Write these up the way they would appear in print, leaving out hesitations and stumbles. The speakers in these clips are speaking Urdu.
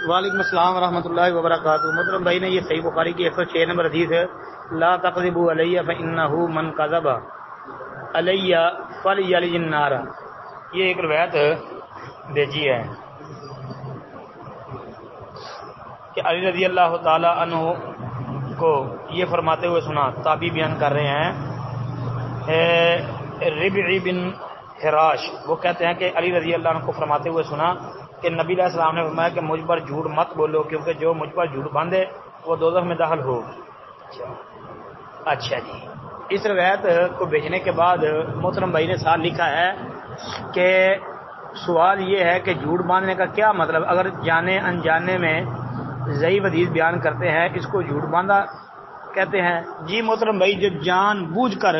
وعلیکم السلام ورحمۃ اللہ وبرکاتہ۔ محترم بھائی نے یہ صحیح بخاری کی 106 نمبر حدیث ہے، لا تقذبوا علی فانہ من کذب علی فلیلج النار، یہ ایک روایت بھیجی ہے کہ علی رضی اللہ تعالی عنہ کو یہ فرماتے ہوئے سنا، تابعی بیان کر رہے ہیں، ربعی بن حراش وہ کہتے ہیں کہ علی رضی اللہ عنہ کو فرماتے ہوئے سنا کہ نبی علیہ السلام نے فرمایا کہ مجھ پر جھوٹ مت بولو، کیونکہ جو مجھ پر جھوٹ باندھے وہ دوزخ میں داخل ہو۔ اچھا جی، اس روایت کو بھیجنے کے بعد محترم بھائی نے ساتھ لکھا ہے کہ سوال یہ ہے کہ جھوٹ باندھنے کا کیا مطلب، اگر جانے انجانے میں ضعیف حدیث بیان کرتے ہیں اس کو جھوٹ باندھا کہتے ہیں؟ جی محترم بھائی، جو جان بوجھ کر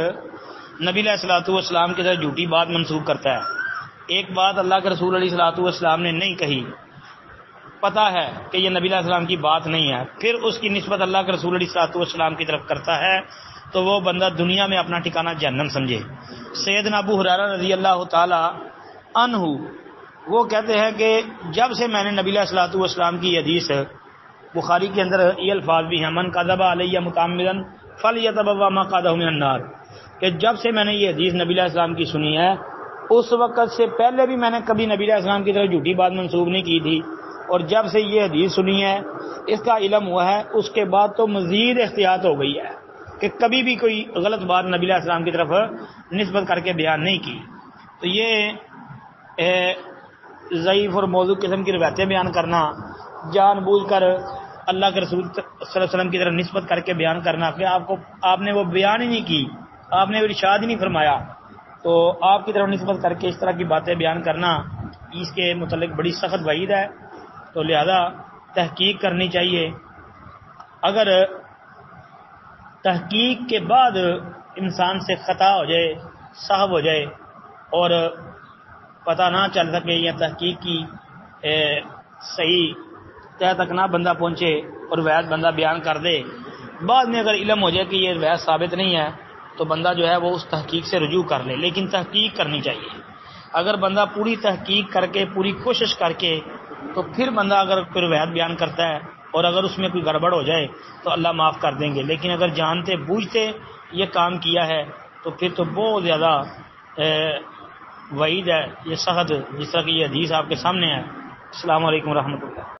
نبی علیہ الصلوۃ والسلام کی طرف جھوٹی بات منسوخ کرتا ہے، ایک بات اللہ کے رسول علیہ الصلوۃ والسلام نے نہیں کہی، پتہ ہے کہ یہ نبی علیہ السلام کی بات نہیں ہے، پھر اس کی نسبت اللہ کے رسول علیہ الصلوۃ والسلام کی طرف کرتا ہے، تو وہ بندہ دنیا میں اپنا ٹھکانہ جہنم سمجھے۔ سیدنا ابو ہریرہ رضی اللہ تعالی عنہ وہ کہتے ہیں کہ جب سے میں نے نبی علیہ الصلوۃ والسلام کی حدیث، بخاری کے اندر یہ الفاظ بھی ہیں، من کذب علی متعمدا فلیتبوأ مقعدہ من النار، کہ جب سے میں نے یہ حدیث نبی علیہ السلام کی سنی ہے اس وقت سے پہلے بھی میں نے کبھی نبی علیہ السلام کی طرف جھوٹی بات منسوخ نہیں کی تھی، اور جب سے یہ حدیث سنی ہے اس کا علم ہوا ہے اس کے بعد تو مزید احتیاط ہو گئی ہے کہ کبھی بھی کوئی غلط بات نبی علیہ السلام کی طرف نسبت کر کے بیان نہیں کی۔ تو یہ ضعیف اور موضوع قسم کی روایتیں بیان کرنا، جان بوجھ کر اللہ کے رسول صلی اللہ علیہ وسلم کی طرف نسبت کر کے بیان کرنا کہ آپ نے وہ بیان ہی نہیں کی، آپ نے ارشاد ہی نہیں فرمایا، تو آپ کی طرف نسبت کر کے اس طرح کی باتیں بیان کرنا، اس کے متعلق بڑی سخت وعید ہے، تو لہذا تحقیق کرنی چاہیے۔ اگر تحقیق کے بعد انسان سے خطا ہو جائے، سہو ہو جائے اور پتہ نہ چل سکے یا تحقیق کی صحیح تہ تک نہ بندہ پہنچے اور روایت بندہ بیان کر دے، بعد میں اگر علم ہو جائے کہ یہ روایت ثابت نہیں ہے تو بندہ جو ہے وہ اس تحقیق سے رجوع کر لے، لیکن تحقیق کرنی چاہیے۔ اگر بندہ پوری تحقیق کر کے پوری کوشش کر کے تو پھر بندہ اگر کوئی روایت بیان کرتا ہے اور اگر اس میں کوئی گڑبڑ ہو جائے تو اللہ معاف کر دیں گے، لیکن اگر جانتے بوجھتے یہ کام کیا ہے تو پھر تو بہت زیادہ وعید ہے، یہ سخت، جس طرح کی یہ حدیث آپ کے سامنے ہے۔ السلام علیکم ورحمۃ اللہ۔